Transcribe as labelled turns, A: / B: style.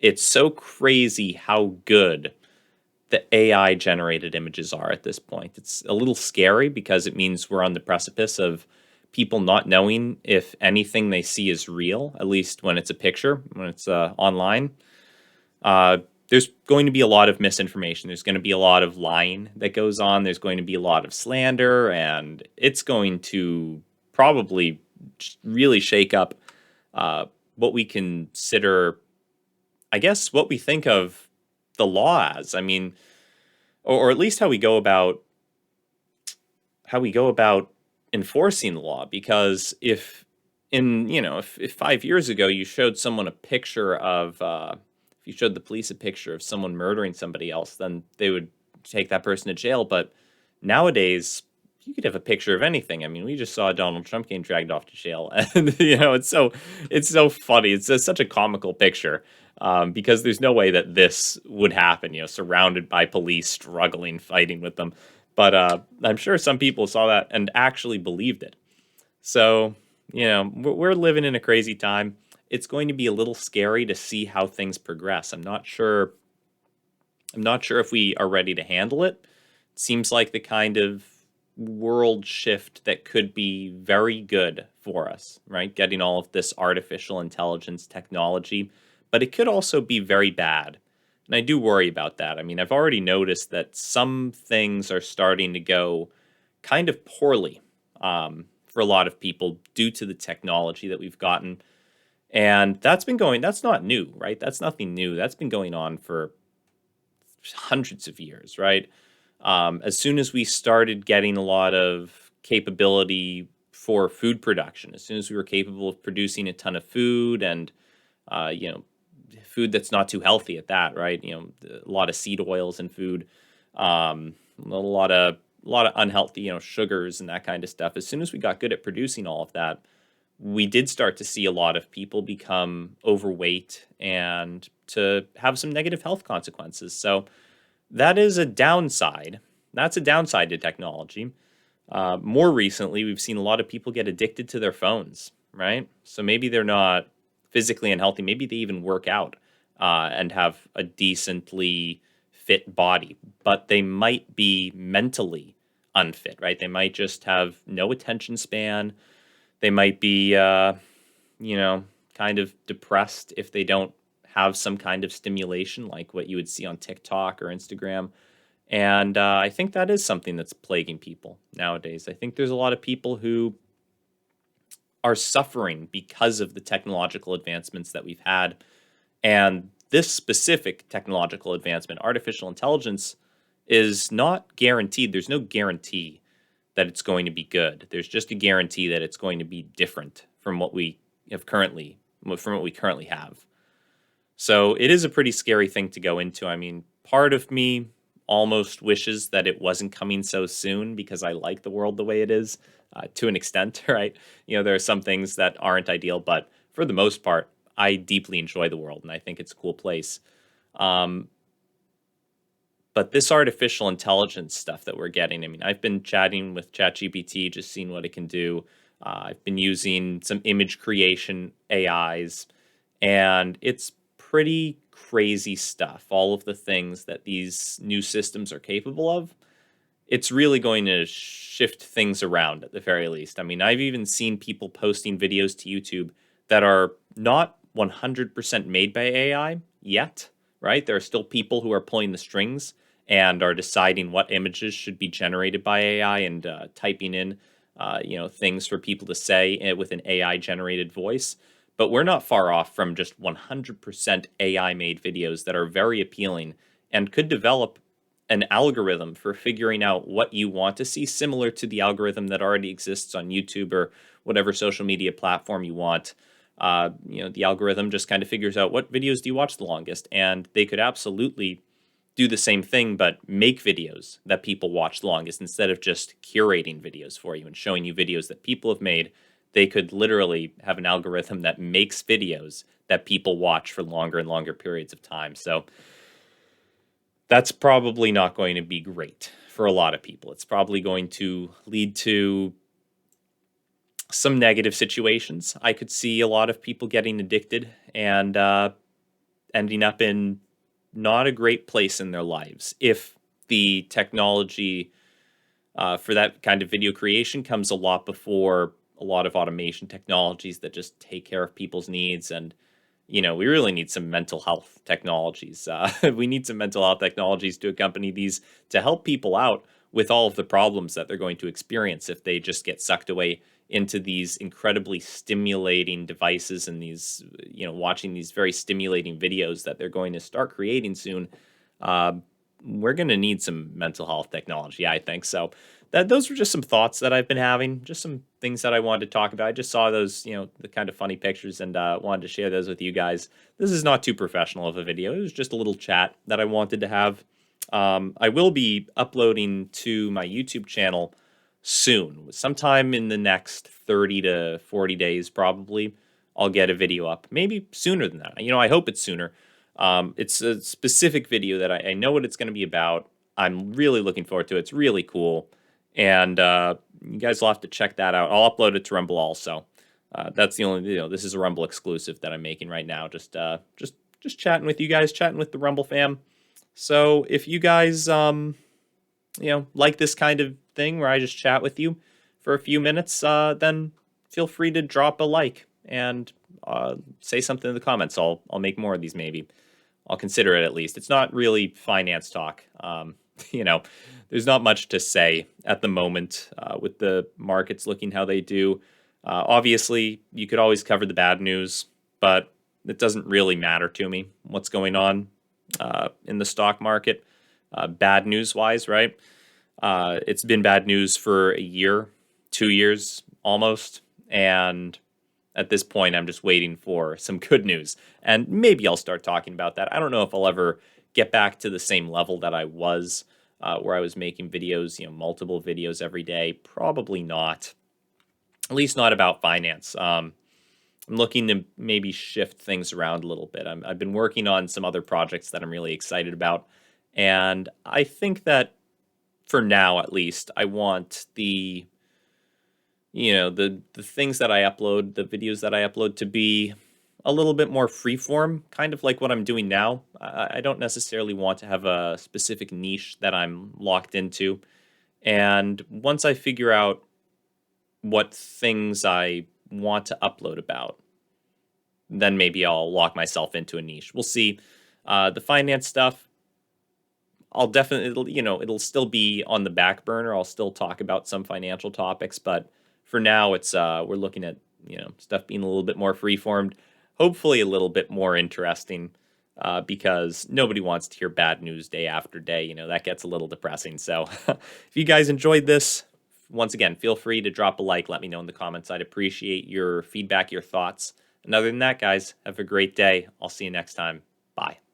A: it's so crazy how good the AI generated images are at this point. It's a little scary because it means we're on the precipice of people not knowing if anything they see is real, at least when it's a picture, when it's online. Uh, there's going to be a lot of misinformation. There's going to be a lot of lying that goes on. There's going to be a lot of slander, and it's going to probably really shake up uh, what we consider, I guess, what we think of the law as. I mean, or at least how we go about enforcing the law. Because if 5 years ago you showed someone a picture of if you showed the police a picture of someone murdering somebody else, then they would take that person to jail. But nowadays you could have a picture of anything. I mean, we just saw Donald Trump getting dragged off to jail, and it's so funny. It's such a comical picture, because there's no way that this would happen. Surrounded by police, struggling, fighting with them. But I'm sure some people saw that and actually believed it. So, we're living in a crazy time. It's going to be a little scary to see how things progress. I'm not sure if we are ready to handle it. It seems like the kind of world shift that could be very good for us, right? Getting all of this artificial intelligence technology, but it could also be very bad. And I do worry about that. I mean, I've already noticed that some things are starting to go kind of poorly, for a lot of people due to the technology that we've gotten. And that's not new, right? That's nothing new. That's been going on for hundreds of years, right? As soon as we started getting a lot of capability for food production, as soon as we were capable of producing a ton of food and, uh, you know, food that's not too healthy at that, right? A lot of seed oils in food, a lot of unhealthy, sugars and that kind of stuff. As soon as we got good at producing all of that, we did start to see a lot of people become overweight and to have some negative health consequences. So that is a downside. That's a downside to technology. More recently, we've seen a lot of people get addicted to their phones, right? So maybe they're not physically unhealthy. Maybe they even work out and have a decently fit body, but they might be mentally unfit, right? They might just have no attention span. They might be, you know, kind of depressed if they don't have some kind of stimulation like what you would see on TikTok or Instagram. And I think that is something that's plaguing people nowadays. I think there's a lot of people who are suffering because of the technological advancements that we've had. And this specific technological advancement, artificial intelligence, is not guaranteed. There's no guarantee that it's going to be good. There's just a guarantee that it's going to be different from what we currently have. So it is a pretty scary thing to go into. I mean, part of me almost wishes that it wasn't coming so soon because I like the world the way it is, to an extent, right? There are some things that aren't ideal, but for the most part, I deeply enjoy the world and I think it's a cool place. Um, but this artificial intelligence stuff that we're getting, I mean, I've been chatting with ChatGPT, just seeing what it can do. I've been using some image creation AIs, and it's pretty crazy stuff. All of the things that these new systems are capable of, it's really going to shift things around at the very least. I mean, I've even seen people posting videos to YouTube that are not 100% made by AI yet, right? There are still people who are pulling the strings and are deciding what images should be generated by AI and typing in, things for people to say with an AI generated voice. But we're not far off from just 100% AI made videos that are very appealing and could develop an algorithm for figuring out what you want to see, similar to the algorithm that already exists on YouTube or whatever social media platform you want. The algorithm just kind of figures out what videos do you watch the longest, and they could absolutely do the same thing, but make videos that people watch the longest instead of just curating videos for you and showing you videos that people have made. They could literally have an algorithm that makes videos that people watch for longer and longer periods of time. So that's probably not going to be great for a lot of people. It's probably going to lead to some negative situations. I could see a lot of people getting addicted and ending up in not a great place in their lives if the technology for that kind of video creation comes a lot before a lot of automation technologies that just take care of people's needs. And we really need some mental health technologies. We need some mental health technologies to accompany these to help people out with all of the problems that they're going to experience if they just get sucked away into these incredibly stimulating devices and these, watching these very stimulating videos that they're going to start creating soon. Uh, we're going to need some mental health technology, I think. So those were just some thoughts that I've been having, just some things that I wanted to talk about. I just saw those, the kind of funny pictures and wanted to share those with you guys. This is not too professional of a video. It was just a little chat that I wanted to have. I will be uploading to my YouTube channel soon, sometime in the next 30 to 40 days, probably. I'll get a video up, maybe sooner than that. I hope it's sooner. It's a specific video that I know what it's going to be about. I'm really looking forward to it. It's really cool. And you guys will have to check that out. I'll upload it to Rumble also. That's the only, this is a Rumble exclusive that I'm making right now. Just chatting with you guys, chatting with the Rumble fam. So if you guys, like this kind of thing where I just chat with you for a few minutes, then feel free to drop a like and say something in the comments. I'll make more of these maybe. I'll consider it at least. It's not really finance talk. There's not much to say at the moment with the markets looking how they do. Obviously, you could always cover the bad news, but it doesn't really matter to me what's going on in the stock market, bad news wise, right? It's been bad news for a year, 2 years almost. And at this point, I'm just waiting for some good news. And maybe I'll start talking about that. I don't know if I'll ever get back to the same level that I was where I was making videos, multiple videos every day. Probably not. At least not about finance. I'm looking to maybe shift things around a little bit. I've been working on some other projects that I'm really excited about. And I think that for now, at least, I want the things that I upload, the videos that I upload to be a little bit more freeform, kind of like what I'm doing now. I don't necessarily want to have a specific niche that I'm locked into. And once I figure out what things I want to upload about, then maybe I'll lock myself into a niche. We'll see. The finance stuff, I'll definitely, it'll still be on the back burner. I'll still talk about some financial topics, but for now, it's we're looking at stuff being a little bit more freeformed, hopefully a little bit more interesting, because nobody wants to hear bad news day after day. That gets a little depressing. So, if you guys enjoyed this, once again, feel free to drop a like. Let me know in the comments. I'd appreciate your feedback, your thoughts. And other than that, guys, have a great day. I'll see you next time. Bye.